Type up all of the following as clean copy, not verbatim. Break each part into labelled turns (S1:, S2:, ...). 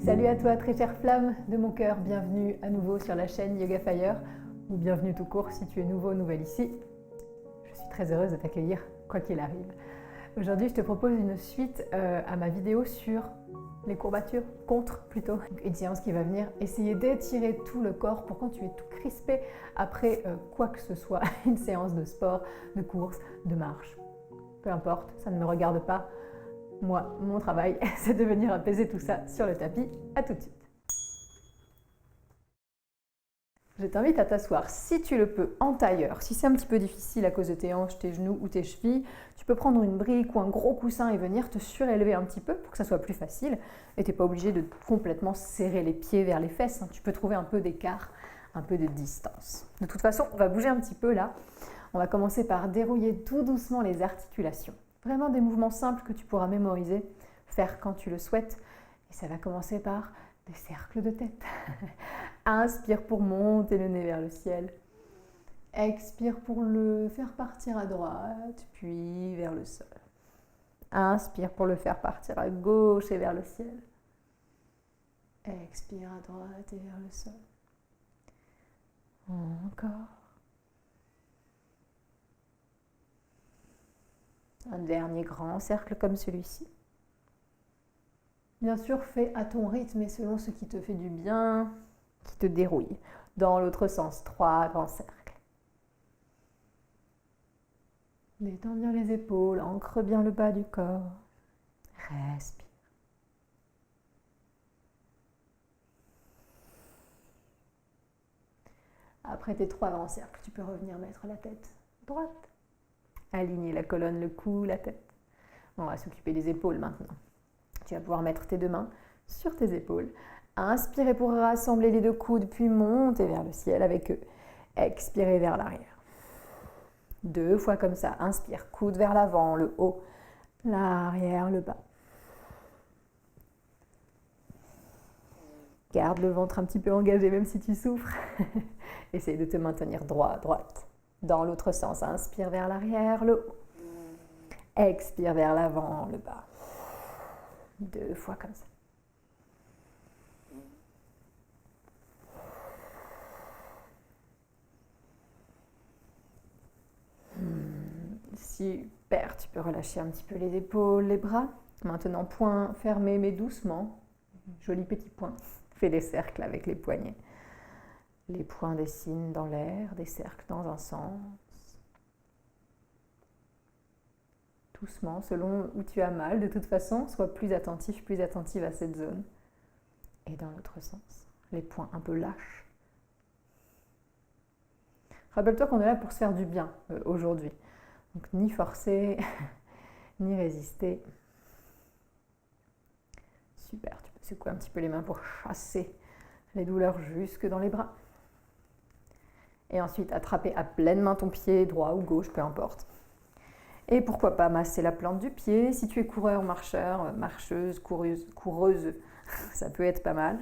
S1: Salut à toi très chère flamme de mon cœur, bienvenue à nouveau sur la chaîne Yoga Fire ou bienvenue tout court si tu es nouveau ou nouvelle ici. Je suis très heureuse de t'accueillir quoi qu'il arrive. Aujourd'hui je te propose une suite à ma vidéo sur les courbatures, plutôt. Une séance qui va venir essayer d'étirer tout le corps pour quand tu es tout crispé après quoi que ce soit, une séance de sport, de course, de marche. Peu importe, ça ne me regarde pas. Moi, mon travail, c'est de venir apaiser tout ça sur le tapis. À tout de suite. Je t'invite à t'asseoir, si tu le peux, en tailleur. Si c'est un petit peu difficile à cause de tes hanches, tes genoux ou tes chevilles, tu peux prendre une brique ou un gros coussin et venir te surélever un petit peu pour que ça soit plus facile. Et tu n'es pas obligé de complètement serrer les pieds vers les fesses. Tu peux trouver un peu d'écart, un peu de distance. De toute façon, on va bouger un petit peu là. On va commencer par dérouiller tout doucement les articulations. Vraiment des mouvements simples que tu pourras mémoriser, faire quand tu le souhaites. Et ça va commencer par des cercles de tête. Inspire pour monter le nez vers le ciel. Expire pour le faire partir à droite, puis vers le sol. Inspire pour le faire partir à gauche et vers le ciel. Expire à droite et vers le sol. Encore. Un dernier grand cercle comme celui-ci. Bien sûr, fais à ton rythme et selon ce qui te fait du bien, qui te dérouille. Dans l'autre sens, 3 grands cercles. Détends bien les épaules, ancre bien le bas du corps. Respire. Après tes 3 grands cercles, tu peux revenir mettre la tête droite. Aligner la colonne, le cou, la tête. On va s'occuper des épaules maintenant. Tu vas pouvoir mettre tes 2 mains sur tes épaules. Inspirez pour rassembler les 2 coudes, puis monter vers le ciel avec eux. Expirez vers l'arrière. 2 fois comme ça. Inspire, coude vers l'avant, le haut, l'arrière, le bas. Garde le ventre un petit peu engagé même si tu souffres. Essaye de te maintenir droit, droite. Dans l'autre sens, inspire vers l'arrière, le haut. Expire vers l'avant, le bas. 2 fois comme ça. Super, tu peux relâcher un petit peu les épaules, les bras. Maintenant, poings fermés mais doucement. Joli petit point. Fais des cercles avec les poignets. Les poings dessinent dans l'air, des cercles dans un sens. Doucement, selon où tu as mal. De toute façon, sois plus attentif, plus attentive à cette zone. Et dans l'autre sens, les poings un peu lâches. Rappelle-toi qu'on est là pour se faire du bien aujourd'hui. Donc ni forcer, ni résister. Super, tu peux secouer un petit peu les mains pour chasser les douleurs jusque dans les bras. Et ensuite, attraper à pleine main ton pied, droit ou gauche, peu importe. Et pourquoi pas masser la plante du pied. Si tu es coureur, marcheur, marcheuse, coureuse, ça peut être pas mal.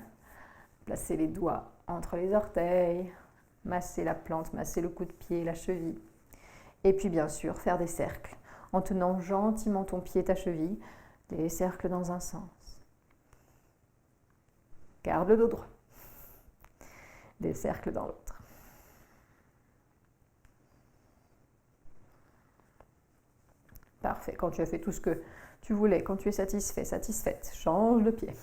S1: Placer les doigts entre les orteils, masser la plante, masser le coup de pied, la cheville. Et puis bien sûr, faire des cercles en tenant gentiment ton pied, ta cheville, des cercles dans un sens. Garde le dos droit. Des cercles dans l'autre. Parfait. Quand tu as fait tout ce que tu voulais, quand tu es satisfait, satisfaite, change de pied.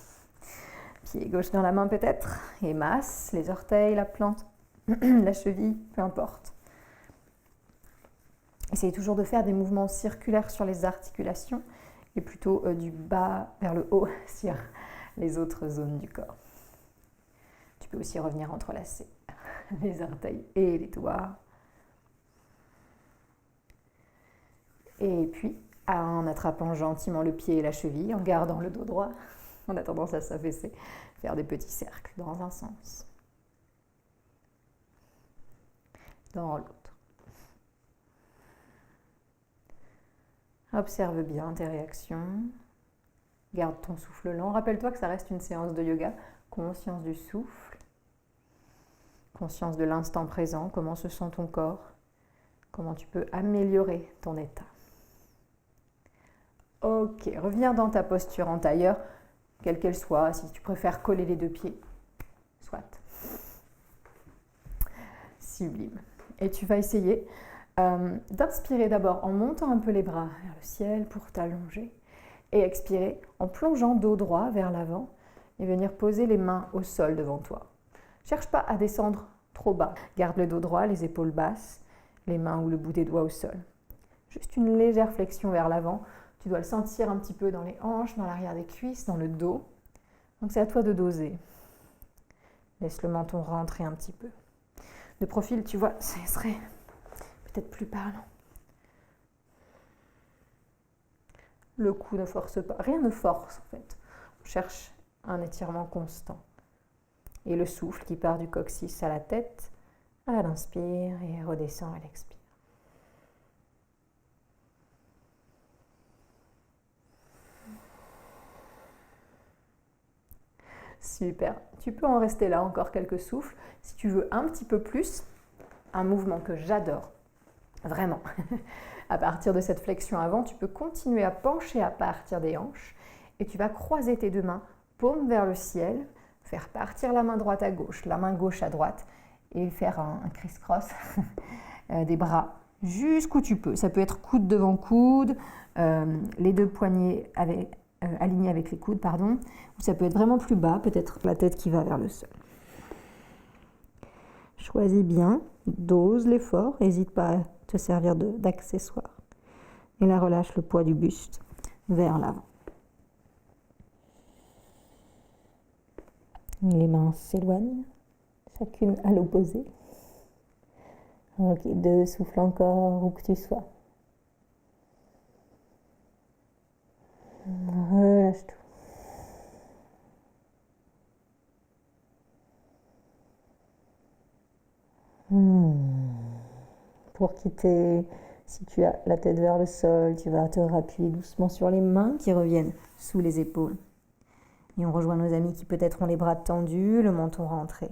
S1: Pied gauche dans la main peut-être et masse les orteils, la plante, la cheville, peu importe. Essaye toujours de faire des mouvements circulaires sur les articulations et plutôt du bas vers le haut sur les autres zones du corps. Tu peux aussi revenir entrelacer les orteils et les doigts. Et puis, en attrapant gentiment le pied et la cheville, en gardant le dos droit, on a tendance à s'affaisser, faire des petits cercles dans un sens, dans l'autre. Observe bien tes réactions, garde ton souffle lent. Rappelle-toi que ça reste une séance de yoga, conscience du souffle, conscience de l'instant présent, comment se sent ton corps, comment tu peux améliorer ton état. Ok, reviens dans ta posture en tailleur. quelle qu'elle soit, si tu préfères coller les deux pieds, soit. Sublime. Et tu vas essayer d'inspirer d'abord en montant un peu les bras vers le ciel pour t'allonger et expirer en plongeant dos droit vers l'avant et venir poser les mains au sol devant toi. Cherche pas à descendre trop bas. Garde le dos droit, les épaules basses, les mains ou le bout des doigts au sol. Juste une légère flexion vers l'avant. Tu dois le sentir un petit peu dans les hanches, dans l'arrière des cuisses, dans le dos. Donc c'est à toi de doser. Laisse le menton rentrer un petit peu. De profil, tu vois, ce serait peut-être plus parlant. Le cou ne force pas. Rien ne force en fait. On cherche un étirement constant. Et le souffle qui part du coccyx à la tête, à l'inspire et redescend à l'expire. Super. Tu peux en rester là encore quelques souffles. Si tu veux un petit peu plus, un mouvement que j'adore, vraiment. À partir de cette flexion avant, tu peux continuer à pencher à partir des hanches et tu vas croiser tes deux mains, paume vers le ciel, faire partir la main droite à gauche, la main gauche à droite et faire un criss-cross des bras jusqu'où tu peux. Ça peut être coude devant coude, les deux poignets alignés avec les coudes, pardon, ou ça peut être vraiment plus bas, peut-être la tête qui va vers le sol. Choisis bien, dose l'effort, n'hésite pas à te servir d'accessoire. Et là, relâche le poids du buste vers l'avant. Les mains s'éloignent, chacune à l'opposé. Ok, 2 souffles encore, où que tu sois. Relâche tout. Pour quitter, si tu as la tête vers le sol, tu vas te rappuyer doucement sur les mains qui reviennent sous les épaules. Et on rejoint nos amis qui peut-être ont les bras tendus, le menton rentré.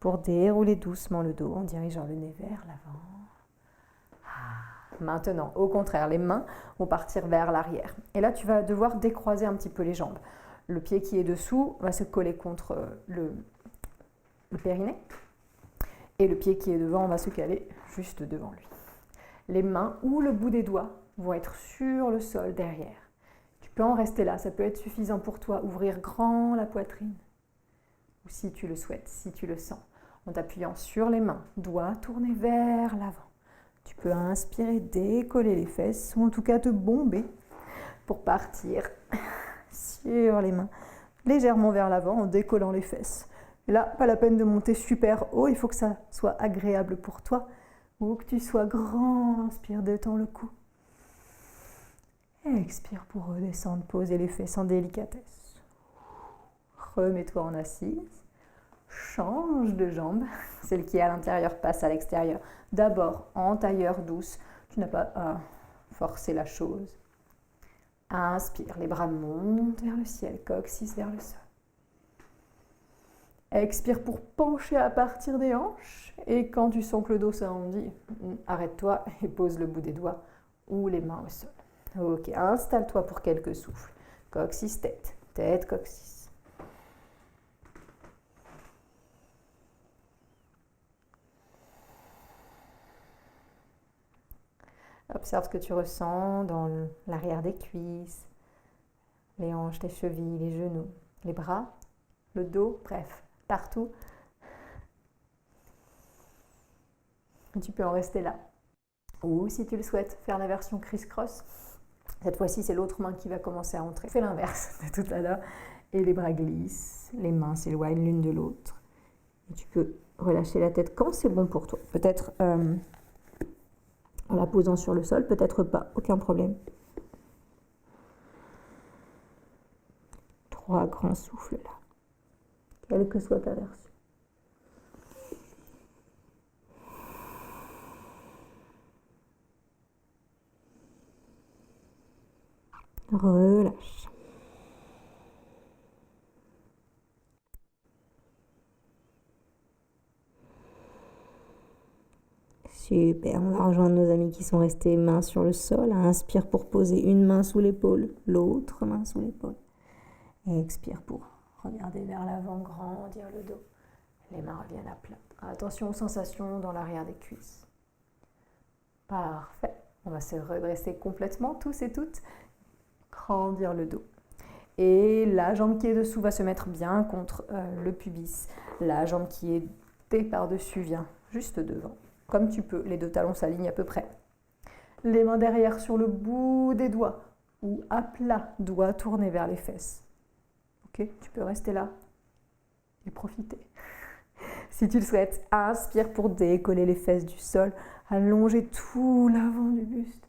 S1: Pour dérouler doucement le dos en dirigeant le nez vers l'avant. Maintenant, au contraire, les mains vont partir vers l'arrière. Et là, tu vas devoir décroiser un petit peu les jambes. Le pied qui est dessous va se coller contre le périnée. Et le pied qui est devant va se caler juste devant lui. Les mains ou le bout des doigts vont être sur le sol derrière. Tu peux en rester là, ça peut être suffisant pour toi. Ouvrir grand la poitrine. Ou si tu le souhaites, si tu le sens, en t'appuyant sur les mains, doigts tournés vers l'avant. Tu peux inspirer, décoller les fesses ou en tout cas te bomber pour partir sur les mains légèrement vers l'avant en décollant les fesses. Et là, pas la peine de monter super haut, il faut que ça soit agréable pour toi ou que tu sois grand. Inspire, détends le cou. Et expire pour redescendre, poser les fesses en délicatesse. Remets-toi en assise. Change de jambe. Celle qui est à l'intérieur passe à l'extérieur. D'abord en tailleur douce. Tu n'as pas à forcer la chose. Inspire, les bras montent vers le ciel, coccyx vers le sol. Expire pour pencher à partir des hanches. Et quand tu sens que le dos s'arrondit, arrête-toi et pose le bout des doigts ou les mains au sol. Ok, installe-toi pour quelques souffles. Coccyx, tête, tête, coccyx. Observe ce que tu ressens dans l'arrière des cuisses, les hanches, les chevilles, les genoux, les bras, le dos, bref, partout. Et tu peux en rester là. Ou si tu le souhaites, faire la version criss-cross. Cette fois-ci, c'est l'autre main qui va commencer à entrer. Fais l'inverse de tout à l'heure. Et les bras glissent, les mains s'éloignent l'une de l'autre. Et tu peux relâcher la tête quand c'est bon pour toi. Peut-être en la posant sur le sol, peut-être pas, aucun problème. 3 grands souffles là, quelle que soit ta version. Relâche. Super, on va rejoindre nos amis qui sont restés mains sur le sol. Inspire pour poser une main sous l'épaule, l'autre main sous l'épaule. Et expire pour regarder vers l'avant, grandir le dos. Les mains reviennent à plat. Attention aux sensations dans l'arrière des cuisses. Parfait. On va se redresser complètement, tous et toutes. Grandir le dos. Et la jambe qui est dessous va se mettre bien contre le pubis. La jambe qui est par-dessus vient juste devant. Comme tu peux, les deux talons s'alignent à peu près. Les mains derrière sur le bout des doigts ou à plat, doigts tournés vers les fesses. Ok, tu peux rester là et profiter. Si tu le souhaites, inspire pour décoller les fesses du sol, allonger tout l'avant du buste.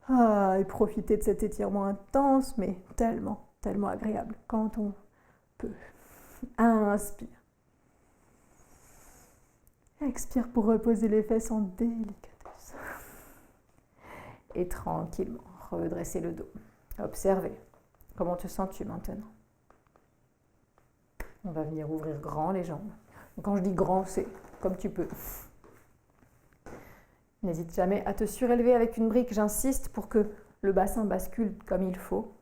S1: Et profiter de cet étirement intense, mais tellement, tellement agréable quand on peut. Inspire. Expire pour reposer les fesses en délicatesse. Et tranquillement, redresser le dos. Observez. Comment te sens-tu maintenant? On va venir ouvrir grand les jambes. Donc quand je dis grand, c'est comme tu peux. N'hésite jamais à te surélever avec une brique, j'insiste, pour que le bassin bascule comme il faut.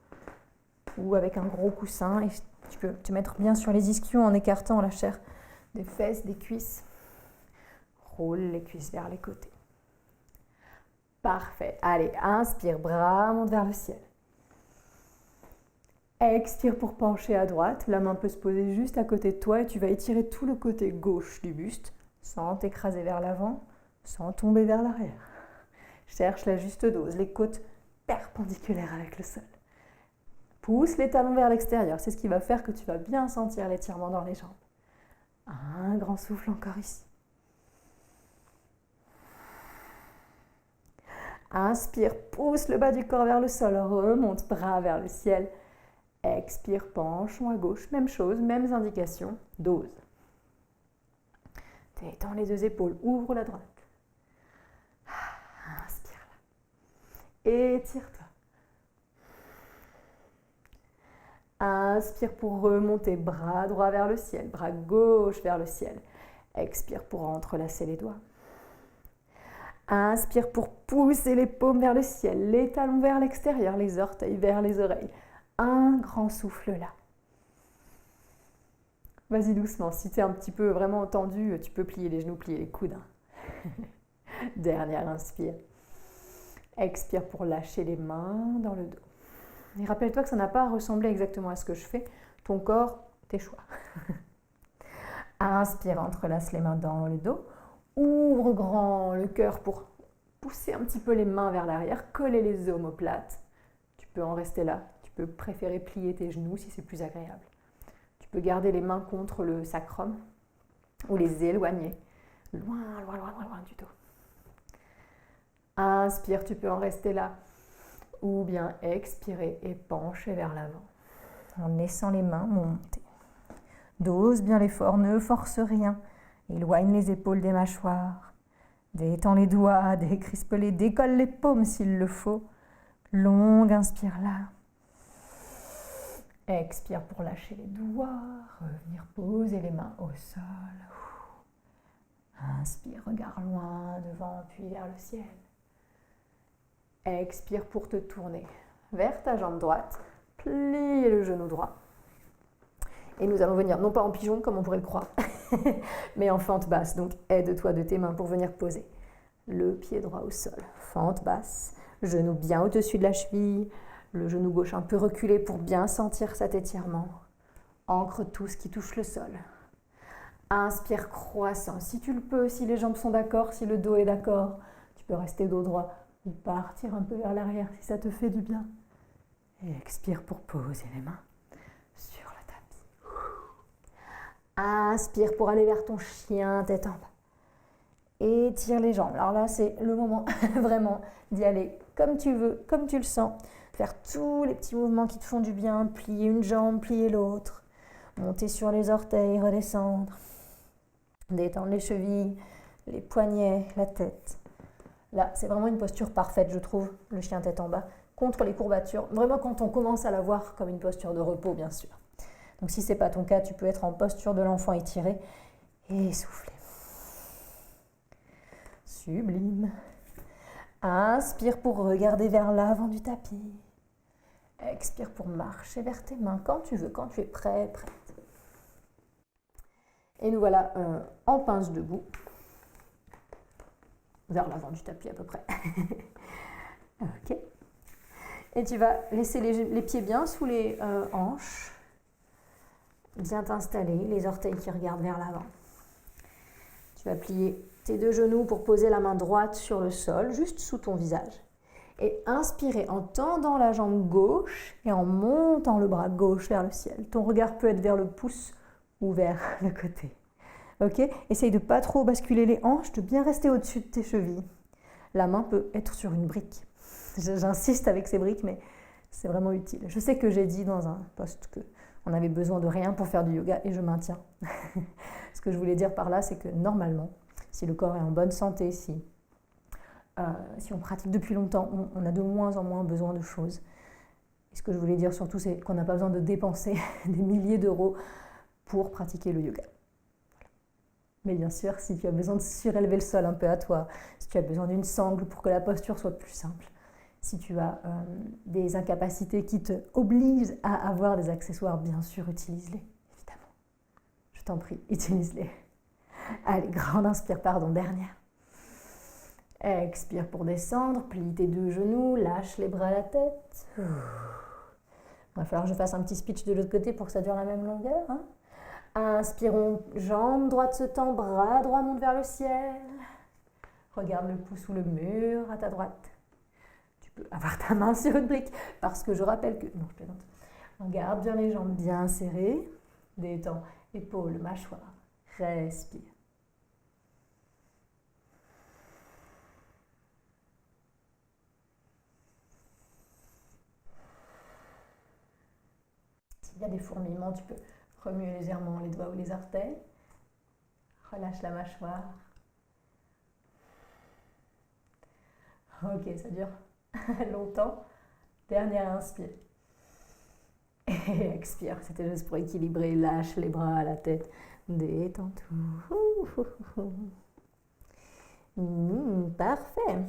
S1: Ou avec un gros coussin. Et tu peux te mettre bien sur les ischions en écartant la chair des fesses, des cuisses. Roule les cuisses vers les côtés. Parfait. Allez, inspire, bras monte vers le ciel. Expire pour pencher à droite. La main peut se poser juste à côté de toi et tu vas étirer tout le côté gauche du buste sans t'écraser vers l'avant, sans tomber vers l'arrière. Cherche la juste dose, les côtes perpendiculaires avec le sol. Pousse les talons vers l'extérieur. C'est ce qui va faire que tu vas bien sentir l'étirement dans les jambes. Un grand souffle encore ici. Inspire, pousse le bas du corps vers le sol, remonte bras vers le ciel. Expire, penchons à gauche, même chose, mêmes indications, dose. Détends les deux épaules, ouvre la droite. Inspire là. Étire-toi. Inspire pour remonter, bras droit vers le ciel, bras gauche vers le ciel. Expire pour entrelacer les doigts. Inspire pour pousser les paumes vers le ciel, les talons vers l'extérieur, les orteils vers les oreilles. Un grand souffle là. Vas-y doucement, si tu es un petit peu vraiment tendu, tu peux plier les genoux, plier les coudes. Dernière inspire. Expire pour lâcher les mains dans le dos. Et rappelle-toi que ça n'a pas à ressembler exactement à ce que je fais. Ton corps, tes choix. Inspire, entrelace les mains dans le dos. Ouvre grand le cœur pour pousser un petit peu les mains vers l'arrière, coller les omoplates. Tu peux en rester là. Tu peux préférer plier tes genoux si c'est plus agréable. Tu peux garder les mains contre le sacrum ou les éloigner loin, loin, loin, loin, loin du dos. Inspire, tu peux en rester là. Ou bien expirer et pencher vers l'avant. En laissant les mains monter. Dose bien l'effort, ne force rien. Éloigne les épaules des mâchoires. Détends les doigts, décrispe-les, décolle les paumes s'il le faut. Longue inspire là. Expire pour lâcher les doigts, revenir poser les mains au sol. Inspire, regard loin devant, puis vers le ciel. Expire pour te tourner vers ta jambe droite, plier le genou droit. Et nous allons venir, non pas en pigeon comme on pourrait le croire, mais en fente basse. Donc aide-toi de tes mains pour venir poser le pied droit au sol. Fente basse, genou bien au-dessus de la cheville, le genou gauche un peu reculé pour bien sentir cet étirement. Ancre tout ce qui touche le sol. Inspire croissant, si tu le peux, si les jambes sont d'accord, si le dos est d'accord, tu peux rester dos droit ou partir un peu vers l'arrière si ça te fait du bien. Et expire pour poser les mains sur le tapis. Inspire pour aller vers ton chien, tête en bas. Étire les jambes. Alors là, c'est le moment vraiment d'y aller comme tu veux, comme tu le sens. Faire tous les petits mouvements qui te font du bien. Plier une jambe, plier l'autre. Monter sur les orteils, redescendre. Détendre les chevilles, les poignets, la tête. Là, c'est vraiment une posture parfaite, je trouve, le chien tête en bas, contre les courbatures. Vraiment quand on commence à la voir comme une posture de repos, bien sûr. Donc si ce n'est pas ton cas, tu peux être en posture de l'enfant étiré et souffler. Sublime. Inspire pour regarder vers l'avant du tapis. Expire pour marcher vers tes mains quand tu veux, quand tu es prêt, prête. Et nous voilà en pince debout, vers l'avant du tapis à peu près. Ok. Et tu vas laisser les pieds bien sous les hanches, bien t'installer, les orteils qui regardent vers l'avant. Tu vas plier tes deux genoux pour poser la main droite sur le sol, juste sous ton visage. Et inspirer en tendant la jambe gauche et en montant le bras gauche vers le ciel. Ton regard peut être vers le pouce ou vers le côté. Ok ? Essaye de ne pas trop basculer les hanches, de bien rester au-dessus de tes chevilles. La main peut être sur une brique. J'insiste avec ces briques, mais c'est vraiment utile. Je sais que j'ai dit dans un post qu'on avait besoin de rien pour faire du yoga et je maintiens. Ce que je voulais dire par là, c'est que normalement, si le corps est en bonne santé, si on pratique depuis longtemps, on a de moins en moins besoin de choses. Et ce que je voulais dire surtout, c'est qu'on n'a pas besoin de dépenser des milliers d'euros pour pratiquer le yoga. Mais bien sûr, si tu as besoin de surélever le sol un peu à toi, si tu as besoin d'une sangle pour que la posture soit plus simple, si tu as des incapacités qui te obligent à avoir des accessoires, bien sûr, utilise-les, évidemment. Je t'en prie, utilise-les. Allez, grande inspire, dernière. Expire pour descendre, plie tes deux genoux, lâche les bras à la tête. Il va falloir que je fasse un petit speech de l'autre côté pour que ça dure la même longueur. Hein. Inspirons, jambe droite se tend, bras droit monte vers le ciel. Regarde le pouce ou le mur à ta droite. Tu peux avoir ta main sur une brique parce que je rappelle que... Non, je plaisante. Garde bien les jambes bien serrées. Détends épaules, mâchoire. Respire. S'il y a des fourmillements, tu peux remuer légèrement les doigts ou les orteils. Relâche la mâchoire. Ok, ça dure longtemps. Dernière inspire. Et expire. C'était juste pour équilibrer. Lâche les bras à la tête. Détends tout. Parfait.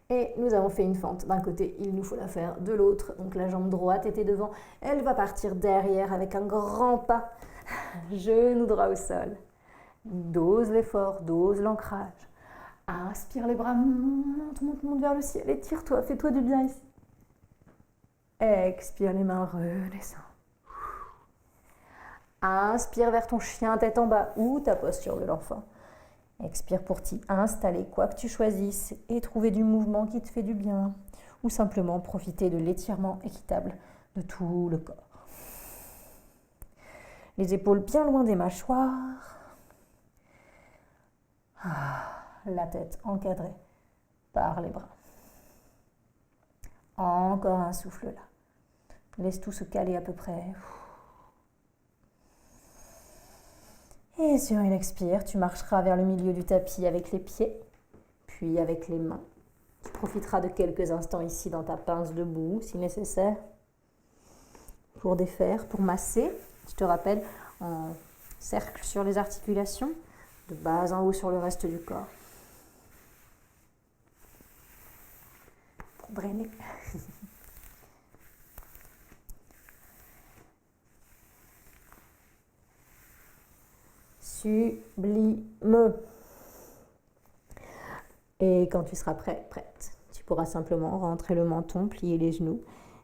S1: Et nous avons fait une fente d'un côté, il nous faut la faire de l'autre. Donc la jambe droite était devant, elle va partir derrière avec un grand pas. Genou droit au sol. Dose l'effort, dose l'ancrage. Inspire les bras, monte vers le ciel, étire-toi, fais-toi du bien ici. Expire les mains, redescends. Inspire vers ton chien tête en bas ou ta posture de l'enfant. Expire pour t'y installer, quoi que tu choisisses, et trouver du mouvement qui te fait du bien, ou simplement profiter de l'étirement équitable de tout le corps. Les épaules bien loin des mâchoires. La tête encadrée par les bras. Encore un souffle là. Laisse tout se caler à peu près. Et sur une expire, tu marcheras vers le milieu du tapis avec les pieds, puis avec les mains. Tu profiteras de quelques instants ici dans ta pince debout, si nécessaire, pour défaire, pour masser. Je te rappelle, en cercle sur les articulations, de bas en haut sur le reste du corps. Pour drainer. Sublime. Et quand tu seras prête, tu pourras simplement rentrer le menton, plier les genoux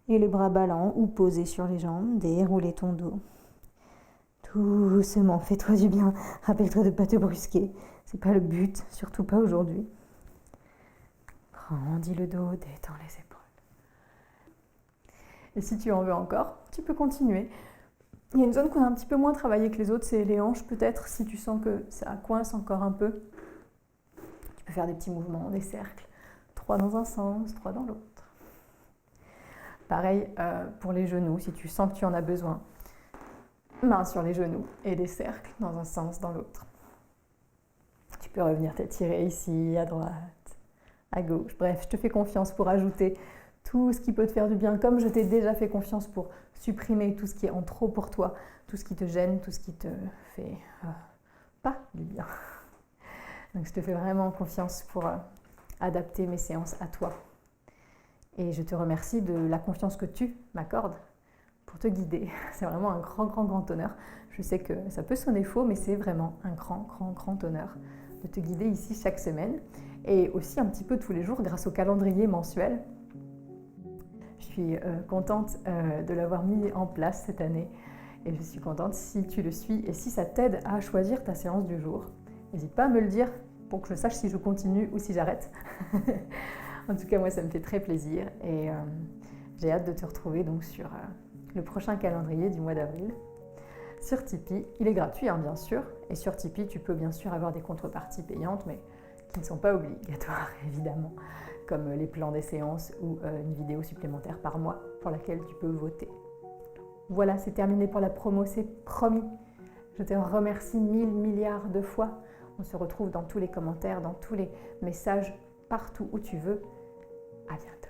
S1: et les bras ballants ou poser sur les jambes, dérouler ton dos. Doucement, fais-toi du bien. Rappelle-toi de ne pas te brusquer. C'est pas le but, surtout pas aujourd'hui. Grandis le dos, détends les épaules. Et si tu en veux encore, tu peux continuer. Il y a une zone qu'on a un petit peu moins travaillée que les autres, c'est les hanches peut-être, si tu sens que ça coince encore un peu. Tu peux faire des petits mouvements, des cercles. 3 dans un sens, 3 dans l'autre. Pareil pour les genoux, si tu sens que tu en as besoin. Main sur les genoux et des cercles dans un sens, dans l'autre. Tu peux revenir t'étirer ici, à droite, à gauche. Bref, je te fais confiance pour ajouter tout ce qui peut te faire du bien, comme je t'ai déjà fait confiance pour supprimer tout ce qui est en trop pour toi, tout ce qui te gêne, tout ce qui te fait pas du bien. Donc je te fais vraiment confiance pour adapter mes séances à toi. Et je te remercie de la confiance que tu m'accordes pour te guider. C'est vraiment un grand honneur. Je sais que ça peut sonner faux, mais c'est vraiment un grand honneur de te guider ici chaque semaine et aussi un petit peu tous les jours grâce au calendrier mensuel. Je suis contente de l'avoir mis en place cette année et je suis contente si tu le suis et si ça t'aide à choisir ta séance du jour. N'hésite pas à me le dire pour que je sache si je continue ou si j'arrête. En tout cas, moi, ça me fait très plaisir et j'ai hâte de te retrouver donc sur le prochain calendrier du mois d'avril. Sur Tipeee, il est gratuit bien sûr, et sur Tipeee, tu peux bien sûr avoir des contreparties payantes, mais qui ne sont pas obligatoires évidemment, comme les plans des séances ou une vidéo supplémentaire par mois pour laquelle tu peux voter. Voilà, c'est terminé pour la promo, c'est promis. Je te remercie 1000 milliards de fois. On se retrouve dans tous les commentaires, dans tous les messages, partout où tu veux. À bientôt.